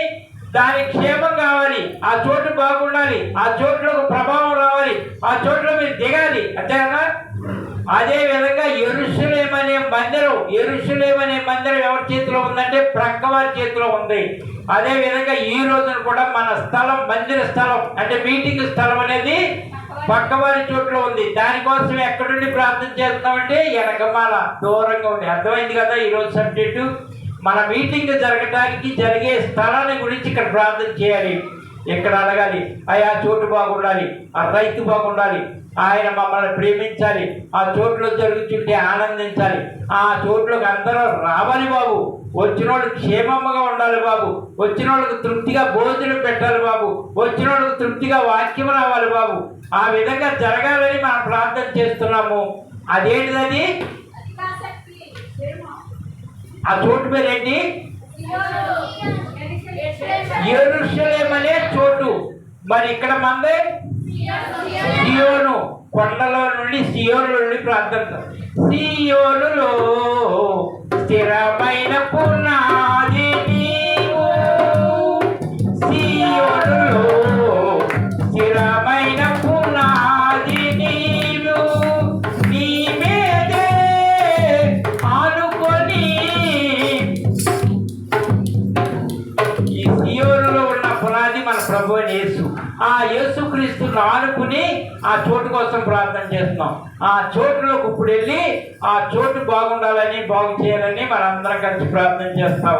[SPEAKER 1] దాని క్షేమం కావాలి, ఆ చోటు బాగుండాలి, ఆ చోట్లో ఒక ప్రభావం రావాలి, ఆ చోట్లో మీరు దిగాలి. అంతేనా? అదే విధంగా యెరూషలేము అనే మందిరం ఎవరి చేతిలో ఉందంటే ప్రక్క వారి చేతిలో ఉంది. అదే విధంగా ఈ రోజున కూడా మన స్థలం, మందిర స్థలం అంటే మీటింగ్ స్థలం అనేది పక్కవారి చోట్ల ఉంది. దానికోసం ఎక్కడుండి ప్రార్థన చేస్తున్నామంటే వెనకమాల దూరంగా ఉంది. అర్థమైంది కదా ఈరోజు సబ్జెక్టు? మన మీటింగ్ జరగటానికి జరిగే స్థలాన్ని గురించి ఇక్కడ ప్రార్థన చేయాలి. ఇక్కడ అడగాలి, ఆ చోటు బాగుండాలి, ఆ రైతు బాగుండాలి, ఆయన మమ్మల్ని ప్రేమించాలి, ఆ చోట్లో జరుగుతుంటే ఆనందించాలి, ఆ చోట్లోకి అందరూ రావాలి బాబు, వచ్చిన వాళ్ళు క్షేమముగా ఉండాలి బాబు, వచ్చిన వాళ్ళకి తృప్తిగా భోజనం పెట్టాలి బాబు, వచ్చిన వాళ్ళకి తృప్తిగా వాక్యం రావాలి బాబు, ఆ విధంగా జరగాలని మనం ప్రార్థన చేస్తున్నాము. అదేంటిది? ఆ చోటు పేరేంటి? యెరూషలేము అనే చోటు. మరి ఇక్కడ మందే సియోను. కొండలో నుండి సియోను నుండి ప్రార్థన. సియోనులో స్థిరమైన పునాది నీవు, సియోనులో స్థిరమైన పునాది నీవు, నీ మీదే ఆనుకొని. ఈ సియోనులో ఉన్న పునాది మన ప్రభు యేసు. ఆ యేసుక్రీస్తును ఆనుకుని ఆ చోటు కోసం ప్రార్థన చేస్తున్నాం. ఆ చోటులోకి ఇప్పుడు వెళ్ళి ఆ చోటు బాగుండాలని, బాగు చేయాలని మనందరం కలిసి ప్రార్థన చేస్తాం.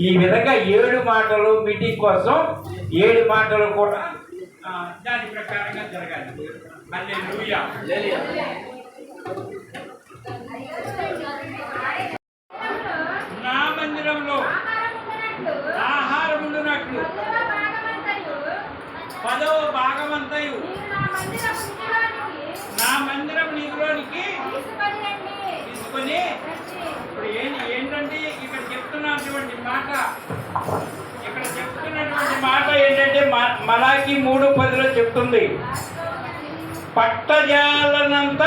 [SPEAKER 1] ఈ విధంగా 7 మాటలు మీటింగ్ కోసం 7 మాటలు కూడా దాని ప్రకారంగా జరగాలి. హల్లెలూయా. నా మందిరంలో ఆహారం ఉండునట్లు 10వ భాగమంతయు నా మందిరం నిధిలోనికి తీసుకొని. ఇప్పుడు ఏంటంటే ఇక్కడ చెప్తున్నటువంటి మాట, ఏంటంటే మలాకి 3:10 చెప్తుంది, పట్టజాలనంత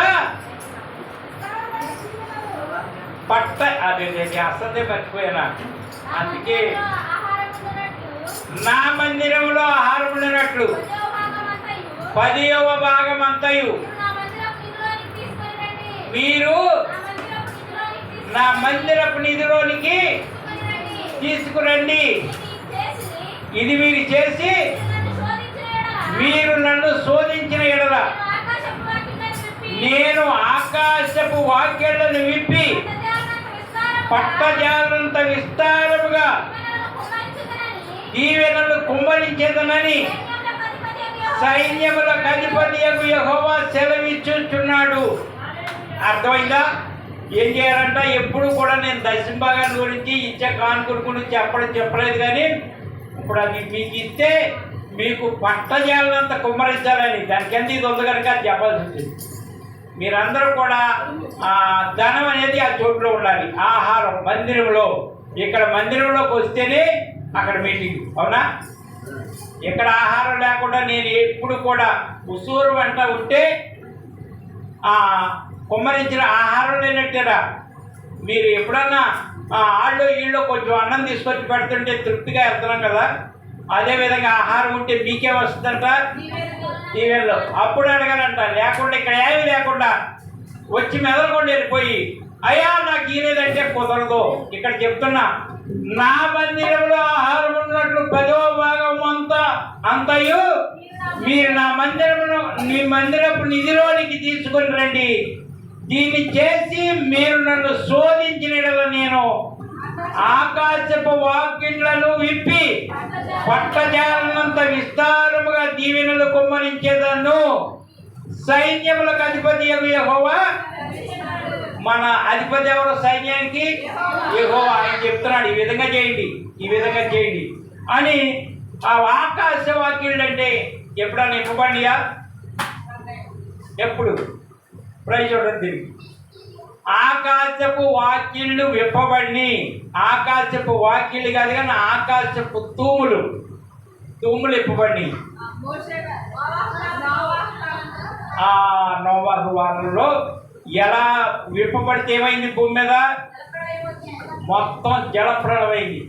[SPEAKER 1] అదే అసలే మర్చిపోయానా. అందుకే నా మందిరంలో ఆహారం ఉండినట్లు 10వ భాగమంతయు మీరు నా మందిరపు నిధిలోనికి తీసుకురండి. ఇది మీరు చేసి మీరు నన్ను శోధించిన ఎడల నేను ఆకాశపు వాక్యాలను విప్పి పట్టజాలంత విస్తారముగా దీవెనలు కుమ్మరించేదనని సైన్యములకు అధిపతియగు యెహోవా సెలవిచ్చుచున్నాడు. అర్థమైందా? ఏం చేయాలంట? ఎప్పుడు కూడా నేను దశమ భాగాన్ని గురించి ఇచ్చే కానుకల గురించి చెప్పలేదు, కానీ ఇప్పుడు అది మీకు ఇస్తే మీకు పట్టజాలంత కుమ్మరించాలని, దానికి ఎంత ఇది ఉంది కనుక అది చెప్పాల్సి ఉంటుంది. మీరందరూ కూడా ధనం అనేది ఆ చోట్లో ఉండాలి. ఆహారం మందిరంలో, ఇక్కడ మందిరంలోకి వస్తేనే అక్కడ మీటింగ్. అవునా? ఇక్కడ ఆహారం లేకుండా నేను ఎప్పుడు కూడా ఉసూరు వెంట ఉంటే కుమ్మరించిన ఆహారం లేనట్టేరా. మీరు ఎప్పుడన్నా ఆళ్ళు వీళ్ళు కొంచెం అన్నం తీసుకొచ్చి పెడుతుంటే తృప్తిగా వెళ్తున్నాం కదా, అదేవిధంగా ఆహారం ఉంటే మీకే వస్తుందంట దీవెనలో. అప్పుడు అడగాలంట, లేకుండా ఇక్కడ ఏమీ లేకుండా వచ్చి మెదలకుండా వెళ్ళిపోయి అయ్యా నాకు ఈలేదంటే కుదరదు. ఇక్కడ చెప్తున్నా, నా మందిరంలో ఆహారం ఉన్నట్లు 10వ భాగం అంతయు మీరు నా మీ మందిరపు నిధిలోనికి తీసుకొని రండి. దీన్ని చేసి మీరు నన్ను శోధించిన నేను ఆకాశపు వాకిళ్లను విప్పి పట్టజాలనంత విస్తారముగా దీవెనలు కుమ్మరించేదను. సైన్యములకు అధిపతి యెహోవా. మన అధిపతి ఎవరు సైన్యానికి? యెహోవా. ఆయన చెప్తున్నాడు, ఈ విధంగా చేయండి, ఈ విధంగా చేయండి అని. ఆ ఆకాశ వాక్యులు అంటే ఎప్పుడన్నా ఇవ్వబండియా? ఎప్పుడు ప్రైజ్ చూడండి తిరిగి. ఆకాశపు వాక్యులు విప్పబడి, ఆకాశపు వాక్యులు కాదు కానీ ఆకాశపు తూములు ఇప్పబడి. ఆ నోవాహు వారంలో ఎలా విప్పబడితే ఏమైంది? భూమి మీద మొత్తం జలప్రళమైంది.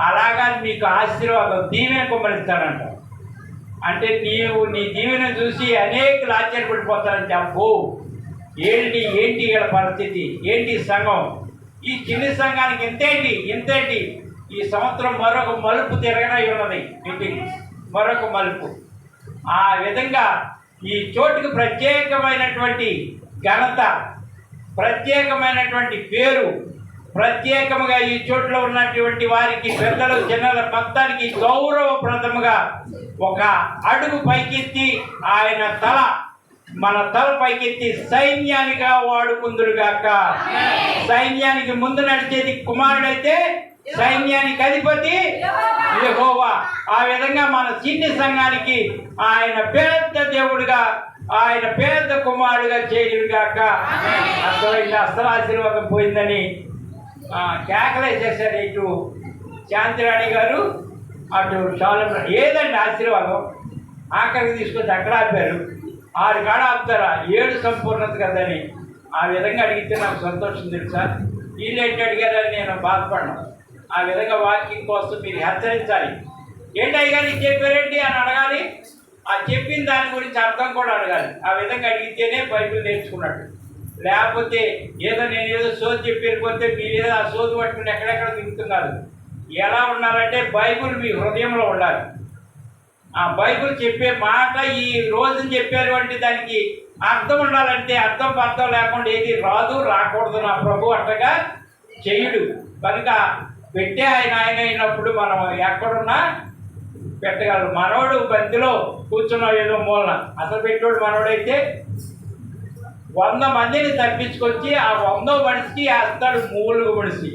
[SPEAKER 1] అలాగా మీకు ఆశీర్వాదం దీవెన కుమ్మరిస్తాడంట. అంటే నీ దీవెన చూసి అనేకులు ఆశ్చర్యపడిపోతారని చెప్పు. ఏంటి వీళ్ళ పరిస్థితి ఏంటి? సంఘం ఈ చిన్న సంఘానికి ఇంతేంటి ఈ సంవత్సరం మరొక మలుపు తిరగనై ఉన్నది. మరొక మలుపు. ఆ విధంగా ఈ చోటుకు ప్రత్యేకమైనటువంటి ఘనత, ప్రత్యేకమైనటువంటి పేరు, ప్రత్యేకముగా ఈ చోట్ల ఉన్నటువంటి వారికి పెద్దలు చిన్నల మొత్తానికి గౌరవప్రదముగా ఒక అడుగు పైకెత్తి ఆయన తల మన తల పైకెత్తి సైన్యానిగా వాడుకుందురుగాక. సైన్యానికి ముందు నడిచేది కుమారుడైతే సైన్యానికి అధిపతి యెహోవా. ఆ విధంగా మన చిన్ని సంఘానికి ఆయన పెద్ద దేవుడుగా, ఆయన పెద్ద కుమారుడుగా చేయడుగాక. అర్థమైంది. అసలు ఆశీర్వాదం పోయిందని కేకలేసేసారు ఇటు శాంతిరాణి గారు, అటు చాలా ఏదండి ఆశీర్వాదం. ఆఖరికి తీసుకొచ్చి అక్కడ ఆపారు. 6 కాడ ఆపుతారా, 7 సంపూర్ణత కదని. ఆ విధంగా అడిగితే నాకు సంతోషం తెలుసా. వీళ్ళు ఏంటి అడిగారని నేను బాధపడను. ఆ విధంగా వాకింగ్ కోసం మీరు హెచ్చరించాలి. ఏంటి అయ్యా నీకు చెప్పారేంటి అని అడగాలి. ఆ చెప్పిన దాని గురించి అర్థం కూడా అడగాలి. ఆ విధంగా అడిగితేనే బైబిల్ నేర్చుకున్నట్టు. లేకపోతే నేను ఏదో సోది చెప్పి వెళ్ళిపోతే మీరు ఏదో ఆ సోది పట్టుకుని ఎక్కడెక్కడ దిగుతున్నారు. ఎలా ఉండాలంటే బైబిల్ మీ హృదయంలో ఉండాలి. ఆ బైబిల్ చెప్పే మాట ఈ రోజున చెప్పారు అంటే దానికి అర్థం ఉండాలంటే అర్థం లేకుండా ఏది రాదు, రాకూడదు. నా ప్రభు అట్టగా చెయ్యడు. కనుక పెట్టే ఆయన అయినప్పుడు మనం ఎక్కడున్నా పెట్టగలరు. మనోడు బంతిలో కూర్చున్నావు ఏదో మూలన, అసలు పెట్టోడు మనోడైతే 100 మందిని తప్పించుకొచ్చి ఆ 100వ మనిషికి వేస్తాడు 3 మనిషి.